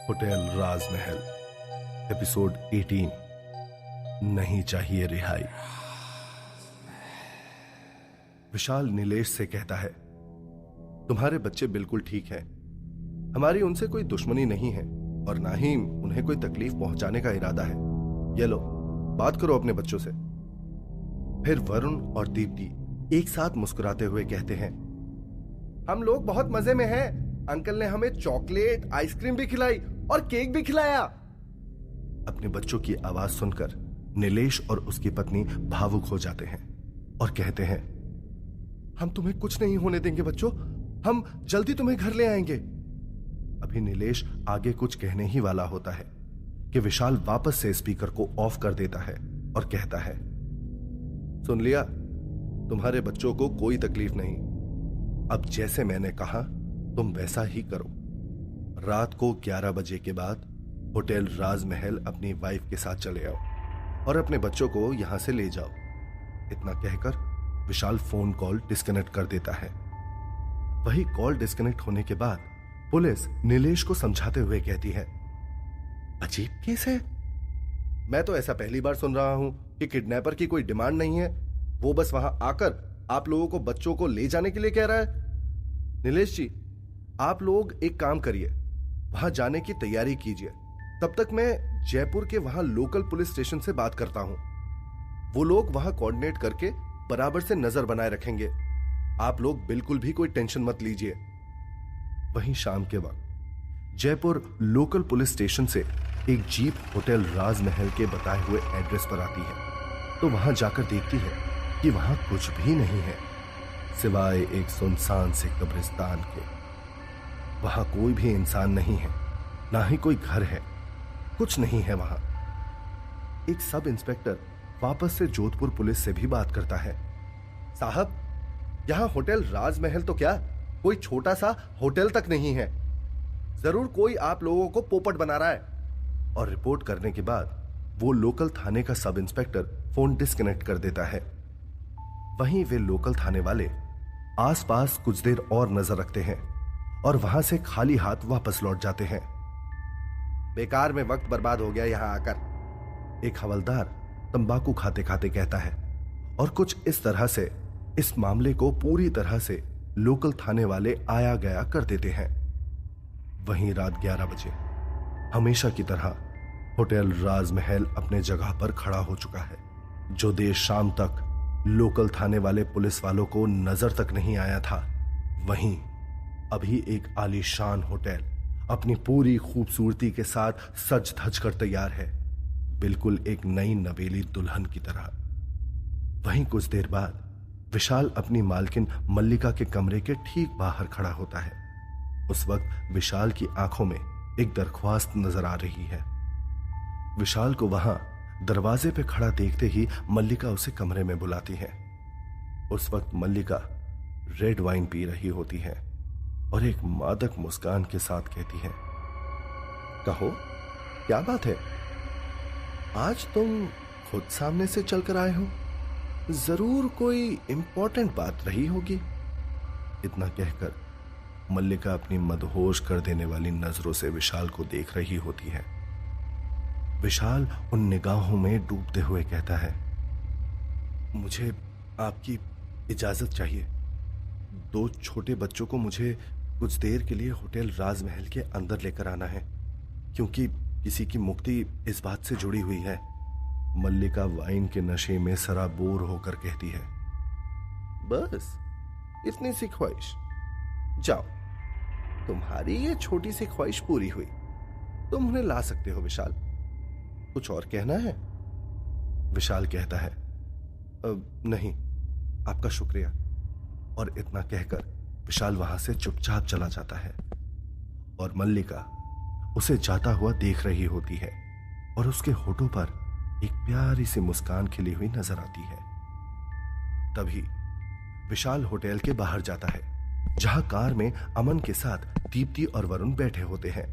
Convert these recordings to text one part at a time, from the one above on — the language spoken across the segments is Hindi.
होटल राजमहल, एपिसोड 18। नहीं चाहिए रिहाई। विशाल नीलेश से कहता है, तुम्हारे बच्चे बिल्कुल ठीक हैं। हमारी उनसे कोई दुश्मनी नहीं है और ना ही उन्हें कोई तकलीफ पहुंचाने का इरादा है। ये लो, बात करो अपने बच्चों से। फिर वरुण और दीप्ति एक साथ मुस्कुराते हुए कहते हैं, हम लोग बहुत मजे में हैं। अंकल ने हमें चॉकलेट, आइसक्रीम भी खिलाई और केक भी खिलाया। अपने बच्चों की आवाज सुनकर नीलेश और उसकी पत्नी भावुक हो जाते हैं और कहते हैं, हम तुम्हें कुछ नहीं होने देंगे बच्चों, हम जल्दी तुम्हें घर ले आएंगे। अभी नीलेश आगे कुछ कहने ही वाला होता है कि विशाल वापस से स्पीकर को ऑफ कर देता है और कहता है, सुन लिया, तुम्हारे बच्चों को कोई तकलीफ नहीं। अब जैसे मैंने कहा तुम वैसा ही करो। रात को 11 बजे के बाद होटल राजमहल अपनी वाइफ के साथ चले आओ और अपने बच्चों को यहां से ले जाओ। इतना कहकर विशाल फोन कॉल डिस्कनेक्ट कर देता है। वही कॉल डिस्कनेक्ट होने के बाद पुलिस नीलेश को समझाते हुए कहती है, अजीब केस है। मैं तो ऐसा पहली बार सुन रहा हूं कि किडनैपर की कोई डिमांड नहीं है, वो बस वहां आकर आप लोगों को बच्चों को ले जाने के लिए कह रहा है। नीलेश जी, आप लोग एक काम करिए, वहां जाने की तैयारी कीजिए। तब तक मैं जयपुर के वहां लोकल पुलिस स्टेशन से बात करता हूं। वो लोग वहां कोऑर्डिनेट करके बराबर से नजर बनाए रखेंगे। आप लोग बिल्कुल भी कोई टेंशन मत लीजिए। वहीं शाम के वक्त जयपुर लोकल पुलिस स्टेशन से एक जीप होटल राजमहल के बताए हुए एड्रेस पर आती है तो वहां जाकर देखती है कि वहां कुछ भी नहीं है सिवाय एक सुनसान से कब्रिस्तान के। वहां कोई भी इंसान नहीं है, ना ही कोई घर है, कुछ नहीं है वहां। एक सब इंस्पेक्टर वापस से जोधपुर पुलिस से भी बात करता है, साहब, यहां होटल राजमहल तो क्या, कोई छोटा सा होटल तक नहीं है। जरूर कोई आप लोगों को पोपट बना रहा है। और रिपोर्ट करने के बाद वो लोकल थाने का सब इंस्पेक्टर फोन डिस्कनेक्ट कर देता है। वहीं वे लोकल थाने वाले आसपास कुछ देर और नजर रखते हैं और वहां से खाली हाथ वापस लौट जाते हैं। बेकार में वक्त बर्बाद हो गया यहां आकर, एक हवलदार तंबाकू खाते खाते कहता है। और कुछ इस तरह से इस मामले को पूरी तरह से लोकल थाने वाले आया गया कर देते हैं। वहीं रात 11 बजे हमेशा की तरह होटल राजमहल अपने जगह पर खड़ा हो चुका है। जो देर शाम तक लोकल थाने वाले पुलिस वालों को नजर तक नहीं आया था, वहीं अभी एक आलीशान होटल अपनी पूरी खूबसूरती के साथ सज धज कर तैयार है, बिल्कुल एक नई नवेली दुल्हन की तरह। वहीं कुछ देर बाद विशाल अपनी मालकिन मल्लिका के कमरे के ठीक बाहर खड़ा होता है। उस वक्त विशाल की आंखों में एक दरख्वास्त नजर आ रही है। विशाल को वहां दरवाजे पे खड़ा देखते ही मल्लिका उसे कमरे में बुलाती है। उस वक्त मल्लिका रेड वाइन पी रही होती है और एक मादक मुस्कान के साथ कहती है, कहो, क्या बात है? आज तुम खुद सामने से चलकर आए हो, जरूर कोई इंपॉर्टेंट बात रही होगी। इतना कहकर मल्लिका अपनी मदहोश कर देने वाली नजरों से विशाल को देख रही होती है। विशाल उन निगाहों में डूबते हुए कहता है, मुझे आपकी इजाजत चाहिए। 2 छोटे बच्चों को मुझे कुछ देर के लिए होटल राजमहल के अंदर लेकर आना है, क्योंकि किसी की मुक्ति इस बात से जुड़ी हुई है। मल्लिका वाइन के नशे में सराबोर होकर कहती है, बस इतनी सी ख्वाहिश? जाओ, तुम्हारी ये छोटी सी ख्वाहिश पूरी हुई, तुम उन्हें ला सकते हो। विशाल, कुछ और कहना है? विशाल कहता है, नहीं, आपका शुक्रिया। और इतना कहकर विशाल वहां से चुपचाप चला जाता है और मल्लिका उसे जाता हुआ देख रही होती है और उसके होठों पर एक प्यारी सी मुस्कान खिली हुई नजर आती है। तभी विशाल होटल के बाहर जाता है, जहां कार में अमन के साथ दीप्ति और वरुण बैठे होते हैं।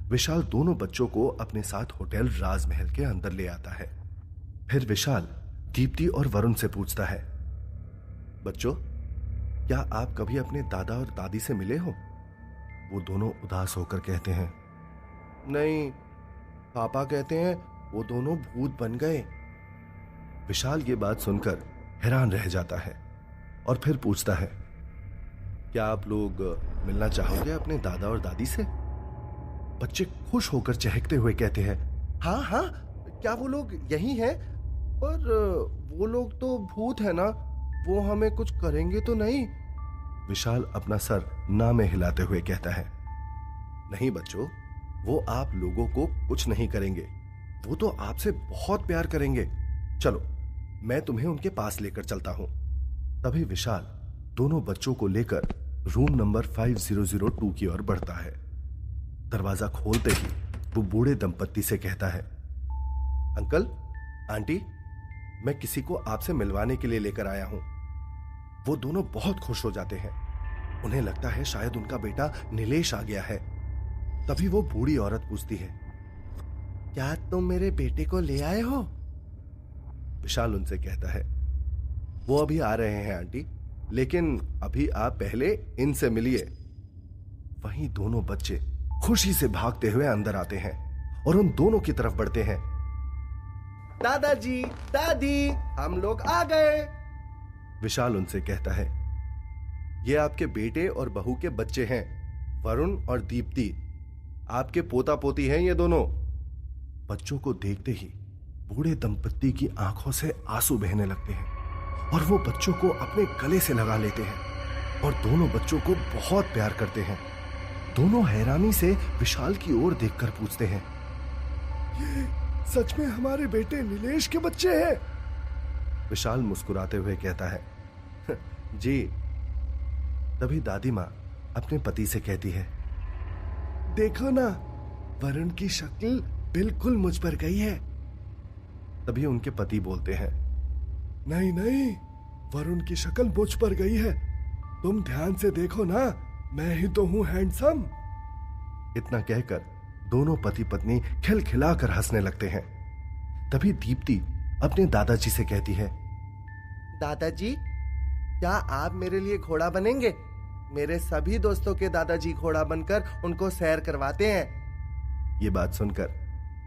विशाल दोनों बच्चों को अपने साथ होटल राजमहल के अंदर ले आता है। फिर विशाल दीप्ति और वरुण से पूछता है, बच्चों, क्या आप कभी अपने दादा और दादी से मिले हो? वो दोनों उदास होकर कहते हैं, नहीं, पापा कहते हैं वो दोनों भूत बन गए। विशाल ये बात सुनकर हैरान रह जाता है और फिर पूछता है, क्या आप लोग मिलना चाहोगे अपने दादा और दादी से? बच्चे खुश होकर चहकते हुए कहते हैं, हाँ हाँ, क्या वो लोग यही हैं? पर वो लोग तो भूत है ना, वो हमें कुछ करेंगे तो नहीं? विशाल अपना सर ना में हिलाते हुए कहता है, नहीं बच्चों, वो आप लोगों को कुछ नहीं करेंगे, वो तो आपसे बहुत प्यार करेंगे। चलो मैं तुम्हें उनके पास लेकर चलता हूं। तभी विशाल दोनों बच्चों को लेकर रूम नंबर 5002 की ओर बढ़ता है। दरवाजा खोलते ही वो बूढ़े दंपत्ति से कहता है, अंकल, आंटी, मैं किसी को आपसे मिलवाने के लिए लेकर आया हूं। वो दोनों बहुत खुश हो जाते हैं। उन्हें लगता है शायद उनका बेटा नीलेश आ गया है। तभी वो बूढ़ी औरत पूछती है, क्या तुम मेरे बेटे को ले आए हो? विशाल उनसे कहता है, वो अभी आ रहे हैं आंटी, लेकिन अभी आप पहले इनसे मिलिए। वहीं दोनों बच्चे खुशी से भागते हुए अंदर आते हैं और उन दोनों की तरफ बढ़ते हैं। दादाजी, दादी, हम लोग आ गए। विशाल उनसे कहता है, ये आपके बेटे और बहू के बच्चे हैं, वरुण और दीप्ति। आपके पोता पोती हैं ये दोनों। बच्चों को देखते ही बूढ़े दंपत्ति की आंखों से आंसू बहने लगते हैं और वो बच्चों को अपने गले से लगा लेते हैं और दोनों बच्चों को बहुत प्यार करते हैं। दोनों हैरानी से विशाल की ओर देखकर पूछते हैं, ये सच में हमारे बेटे नीलेश के बच्चे हैं? विशाल मुस्कुराते हुए कहता है, जी। तभी दादी माँ अपने पति से कहती है, देखो ना, वरुण की शक्ल बिल्कुल मुझ पर गई है। तभी उनके पति बोलते हैं, नहीं नहीं, वरुण की शक्ल मुझ पर गई है। तुम ध्यान से देखो ना, मैं ही तो हूं हैंडसम। इतना कहकर दोनों पति पत्नी खिलखिलाकर हंसने लगते हैं। तभी दीप्ति अपने दादाजी से कहती है, दादाजी, क्या आप मेरे लिए घोड़ा बनेंगे? मेरे सभी दोस्तों के दादाजी घोड़ा बनकर उनको सैर करवाते हैं। ये बात सुनकर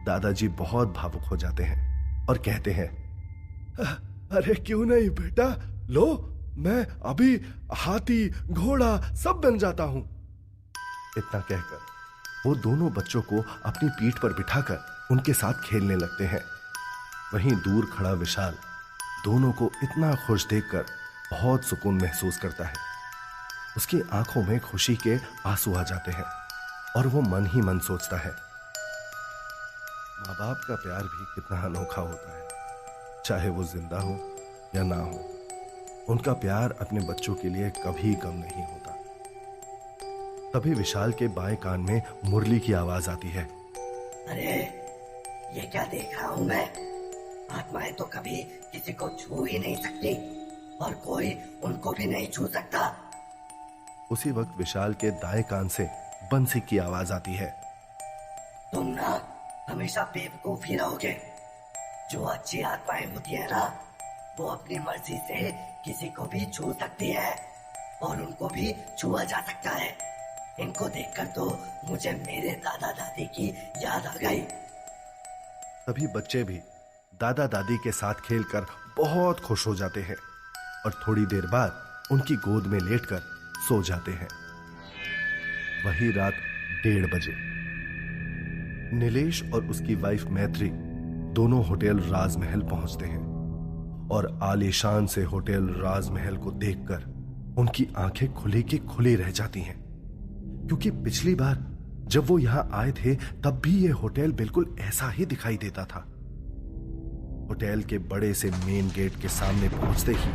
दादाजी बहुत भावुक हो जाते हैं और कहते हैं, अरे क्यों नहीं बेटा, लो, मैं अभी हाथी घोड़ा सब बन जाता हूं। इतना कहकर वो दोनों बच्चों को अपनी पीठ पर बिठाकर उनके साथ खेलने लगते हैं। वहीं दूर खड़ा विशाल दोनों को इतना खुश देखकर बहुत सुकून महसूस करता है। उसकी आंखों में खुशी के आंसू आ जाते हैं और वो मन ही मन सोचता है, माँ बाप का प्यार भी कितना अनोखा होता है। चाहे वो जिंदा हो या ना हो, उनका प्यार अपने बच्चों के लिए कभी कम नहीं होता। तभी विशाल के बाएं कान में मुरली की आवाज आती है, अरे ये क्या देख रहा हूं मैं? आत्माएं तो कभी किसी को छू ही नहीं सकती और कोई उनको भी नहीं छू सकता। उसी वक्त विशाल के दाएं कान से बंसी की आवाज आती है, तुम ना हमेशा बेवकूफ ही रहोगे। जो अच्छी आत्माएं होती है ना, वो अपनी मर्जी से किसी को भी छू सकती है और उनको भी छुआ जा सकता है। इनको देखकर तो मुझे मेरे दादा दादी की याद आ गई। तभी बच्चे भी दादा दादी के साथ खेलकर बहुत खुश हो जाते हैं और थोड़ी देर बाद उनकी गोद में लेटकर सो जाते हैं। वही रात 1:30 बजे नीलेश और उसकी वाइफ मैत्री दोनों होटल राजमहल पहुंचते हैं और आलीशान से होटल राजमहल को देखकर उनकी आंखें खुली की खुली रह जाती हैं, क्योंकि पिछली बार जब वो यहां आए थे तब भी ये होटल बिल्कुल ऐसा ही दिखाई देता था। होटल के बड़े से मेन गेट के सामने पहुंचते ही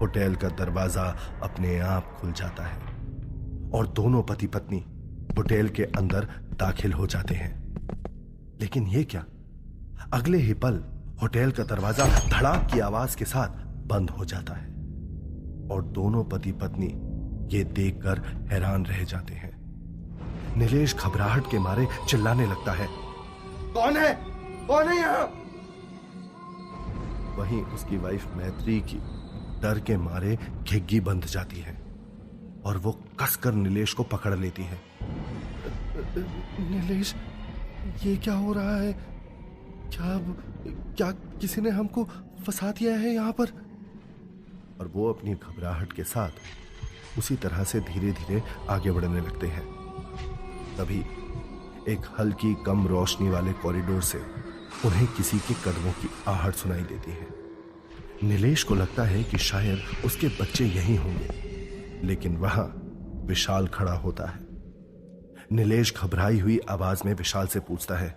होटल का दरवाजा अपने आप खुल जाता है और दोनों पति पत्नी होटल के अंदर दाखिल हो जाते हैं। लेकिन ये क्या, अगले ही पल होटल का दरवाजा धड़ाक की आवाज के साथ बंद हो जाता है और दोनों पति पत्नी ये देखकर हैरान रह जाते हैं। नीलेश घबराहट के मारे चिल्लाने लगता है, कौन है, कौन है यहां? वहीं उसकी वाइफ मैत्री की डर के मारे घिग्गी बंध जाती है और वो कसकर नीलेश को पकड़ लेती है। नीलेश, ये क्या हो रहा है? क्या क्या किसी ने हमको फंसा दिया है यहाँ पर? और वो अपनी घबराहट के साथ उसी तरह से धीरे धीरे आगे बढ़ने लगते हैं। तभी एक हल्की कम रोशनी वाले कॉरिडोर से उन्हें किसी के कदमों की आहट सुनाई देती है। नीलेश को लगता है कि शायद उसके बच्चे यहीं होंगे, लेकिन वहां विशाल खड़ा होता है। नीलेश घबराई हुई आवाज में विशाल से पूछता है,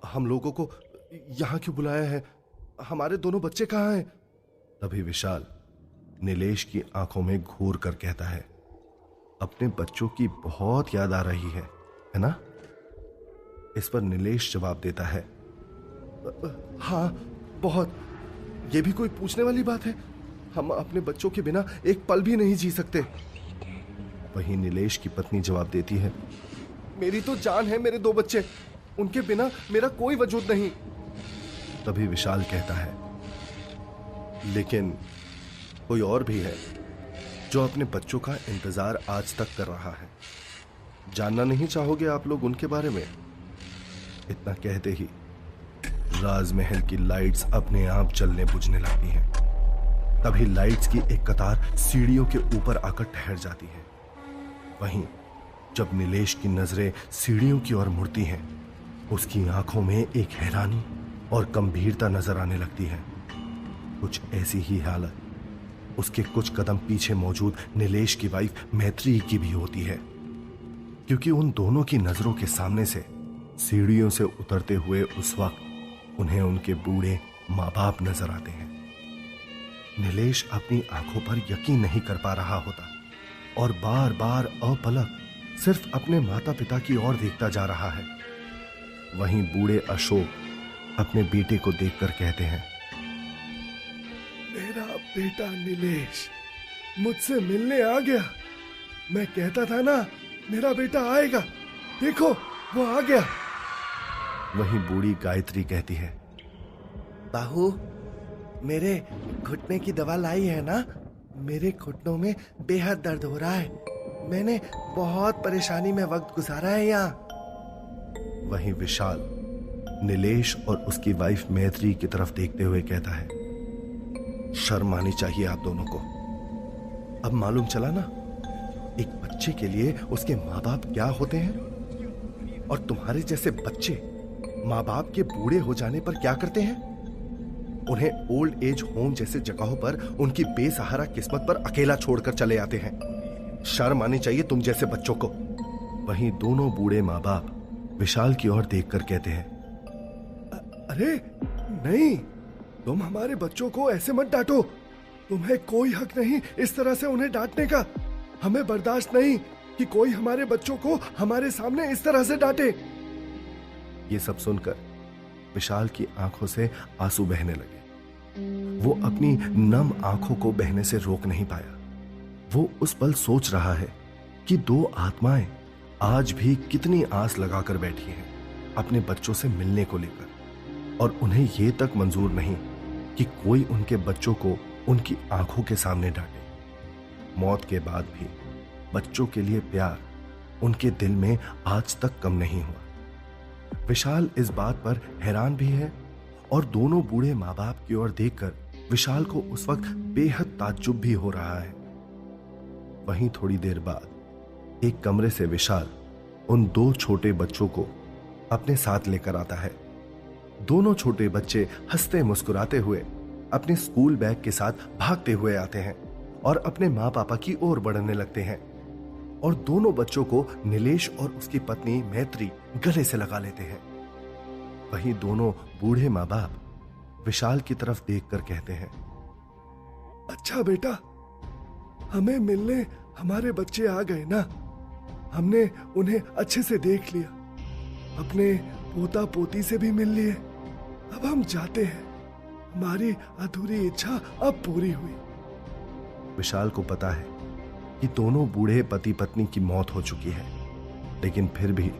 हम लोगों को यहां क्यों बुलाया है? हमारे दोनों बच्चे कहां हैं? तभी विशाल नीलेश की आंखों में घूर कर कहता है, अपने बच्चों की बहुत याद आ रही है ना? इस पर नीलेश जवाब देता है, हाँ बहुत। यह भी कोई पूछने वाली बात है? हम अपने बच्चों के बिना एक पल भी नहीं जी सकते। वहीं नीलेश की पत्नी जवाब देती है, मेरी तो जान है मेरे दो बच्चे, उनके बिना मेरा कोई वजूद नहीं। तभी विशाल कहता है, लेकिन कोई और भी है जो अपने बच्चों का इंतजार आज तक कर रहा है। जानना नहीं चाहोगे आप लोग उनके बारे में? इतना कहते ही राजमहल की लाइट्स अपने आप जलने बुझने लगती हैं। तभी लाइट्स की एक कतार सीढ़ियों के ऊपर आकर ठहर जाती है। वहीं जब नीलेश की नजरें सीढ़ियों की ओर मुड़ती हैं, उसकी आंखों में एक हैरानी और गंभीरता नजर आने लगती है। कुछ ऐसी ही हालत उसके कुछ कदम पीछे मौजूद नीलेश की वाइफ मैत्री की भी होती है, क्योंकि उन दोनों की नजरों के सामने से सीढ़ियों से उतरते हुए उस वक्त उन्हें उनके बूढ़े माँ बाप नजर आते हैं। नीलेश अपनी आंखों पर यकीन नहीं कर पा रहा होता और बार बार अपलक सिर्फ अपने माता पिता की ओर देखता जा रहा है। वहीं बूढ़े अशोक अपने बेटे को देखकर कहते हैं, मेरा बेटा नीलेश मुझसे मिलने आ गया। मैं कहता था ना मेरा बेटा आएगा, देखो वो आ गया। वहीं बूढ़ी गायत्री कहती है, बाहू मेरे घुटने की दवा लाई है ना? मेरे घुटनों में बेहद दर्द हो रहा है। मैंने बहुत परेशानी में वक्त गुजारा है यहाँ। वहीं विशाल नीलेश और उसकी वाइफ मैत्री की तरफ देखते हुए कहता है, शर्म आनी चाहिए आप दोनों को। अब मालूम चला ना एक बच्चे के लिए उसके माँ बाप क्या होते हैं, और तुम्हारे जैसे बच्चे माँ बाप के बूढ़े हो जाने पर क्या करते हैं? उन्हें ओल्ड एज होम जैसे जगहों पर उनकी बेसहारा किस्मत पर अकेला छोड़कर चले आते हैं। शर्म आनी चाहिए तुम जैसे बच्चों को। वहीं दोनों बूढ़े माँ बाप विशाल की ओर देखकर कहते हैं, अरे नहीं, तुम हमारे बच्चों को ऐसे मत डांटो। तुम्हें कोई हक नहीं इस तरह से उन्हें डांटने का। हमें बर्दाश्त नहीं कि कोई हमारे बच्चों को हमारे सामने इस तरह से डांटे। ये सब सुनकर विशाल की आंखों से आंसू बहने लगे। वो अपनी नम आंखों को बहने से रोक नहीं पाया। वो उस पल सोच रहा है कि दो आत्माएं आज भी कितनी आस लगाकर बैठी हैं अपने बच्चों से मिलने को लेकर, और उन्हें यह तक मंजूर नहीं कि कोई उनके बच्चों को उनकी आंखों के सामने डांटे। मौत के बाद भी बच्चों के लिए प्यार उनके दिल में आज तक कम नहीं हुआ। विशाल इस बात पर हैरान भी है और दोनों बूढ़े माँ बाप की ओर देखकर विशाल को उस वक्त बेहद ताज्जुब भी हो रहा है। वहीं थोड़ी देर बाद एक कमरे से विशाल उन दो छोटे बच्चों को अपने साथ लेकर आता है। दोनों छोटे बच्चे हंसते मुस्कुराते हुए अपने स्कूल बैग के साथ भागते हुए आते हैं और अपने माँ पापा की ओर बढ़ने लगते हैं, और दोनों बच्चों को नीलेश और उसकी पत्नी मैत्री गले से लगा लेते हैं। वहीं दोनों बूढ़े माँ बाप विशाल की तरफ देखकर कहते हैं, अच्छा बेटा, हमें मिलने हमारे बच्चे आ गए ना। हमने उन्हें अच्छे से देख लिया, अपने पोता पोती से भी मिल लिए। अब हम जाते हैं, हमारी अधूरी इच्छा अब पूरी हुई। विशाल को पता है कि दोनों बूढ़े पति पत्नी की मौत हो चुकी है, लेकिन फिर भी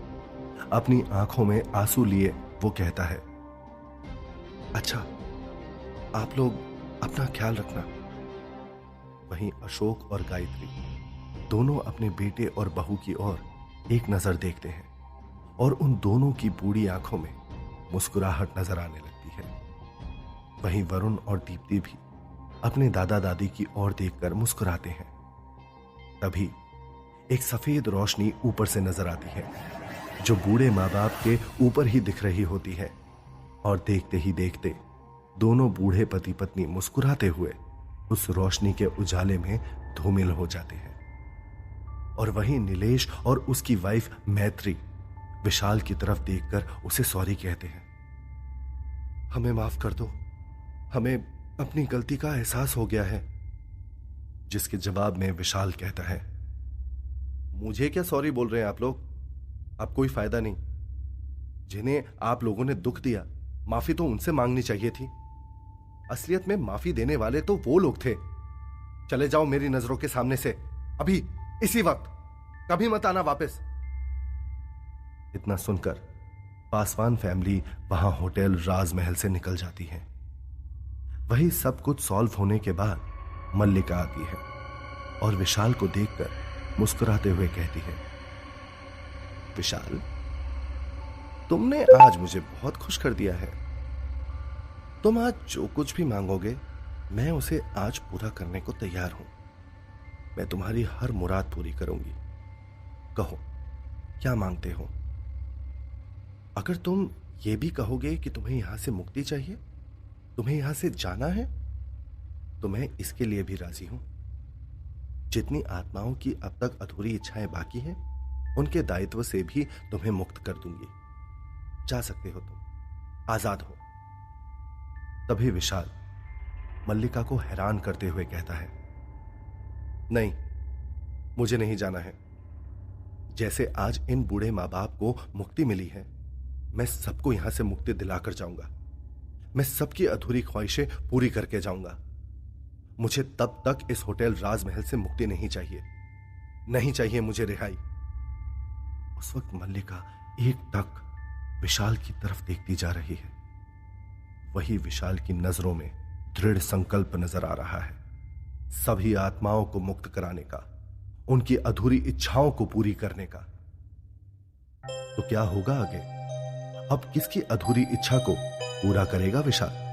अपनी आंखों में आंसू लिए वो कहता है, अच्छा आप लोग अपना ख्याल रखना। वहीं अशोक और गायत्री दोनों अपने बेटे और बहू की ओर एक नजर देखते हैं और उन दोनों की बूढ़ी आंखों में मुस्कुराहट नजर आने लगती है। वहीं वरुण और दीप्ति भी अपने दादा दादी की ओर देखकर मुस्कुराते हैं। तभी एक सफेद रोशनी ऊपर से नजर आती है, जो बूढ़े माँ बाप के ऊपर ही दिख रही होती है, और देखते ही देखते दोनों बूढ़े पति पत्नी मुस्कुराते हुए उस रोशनी के उजाले में धूमिल हो जाते हैं। और वहीं नीलेश और उसकी वाइफ मैत्री विशाल की तरफ देखकर उसे सॉरी कहते हैं। हमें माफ कर दो, हमें अपनी गलती का एहसास हो गया है। जिसके जवाब में विशाल कहता है, मुझे क्या सॉरी बोल रहे हैं आप लोग, अब कोई फायदा नहीं। जिन्हें आप लोगों ने दुख दिया, माफी तो उनसे मांगनी चाहिए थी। असलियत में माफी देने वाले तो वो लोग थे। चले जाओ मेरी नजरों के सामने से, अभी इसी वक्त, कभी मत आना वापस। इतना सुनकर पासवान फैमिली वहां होटल राजमहल से निकल जाती है। वही सब कुछ सॉल्व होने के बाद मल्लिका आती है और विशाल को देखकर मुस्कुराते हुए कहती है, विशाल, तुमने आज मुझे बहुत खुश कर दिया है। तुम आज जो कुछ भी मांगोगे, मैं उसे आज पूरा करने को तैयार हूं। मैं तुम्हारी हर मुराद पूरी करूंगी। कहो, क्या मांगते हो? अगर तुम ये भी कहोगे कि तुम्हें यहां से मुक्ति चाहिए, तुम्हें यहां से जाना है, तो मैं इसके लिए भी राजी हूं। जितनी आत्माओं की अब तक अधूरी इच्छाएं बाकी हैं, उनके दायित्व से भी तुम्हें मुक्त कर दूंगी। जा सकते हो, तुम आजाद हो। तभी विशाल मल्लिका को हैरान करते हुए कहता है, नहीं, मुझे नहीं जाना है। जैसे आज इन बूढ़े मां बाप को मुक्ति मिली है, मैं सबको यहां से मुक्ति दिलाकर जाऊंगा। मैं सबकी अधूरी ख्वाहिशें पूरी करके जाऊंगा। मुझे तब तक इस होटल राजमहल से मुक्ति नहीं चाहिए, नहीं चाहिए मुझे रिहाई। उस वक्त मल्लिका एकटक विशाल की तरफ देखती जा रही है। वही विशाल की नजरों में दृढ़ संकल्प नजर आ रहा है, सभी आत्माओं को मुक्त कराने का, उनकी अधूरी इच्छाओं को पूरी करने का। तो क्या होगा आगे? अब किसकी अधूरी इच्छा को पूरा करेगा विशाल?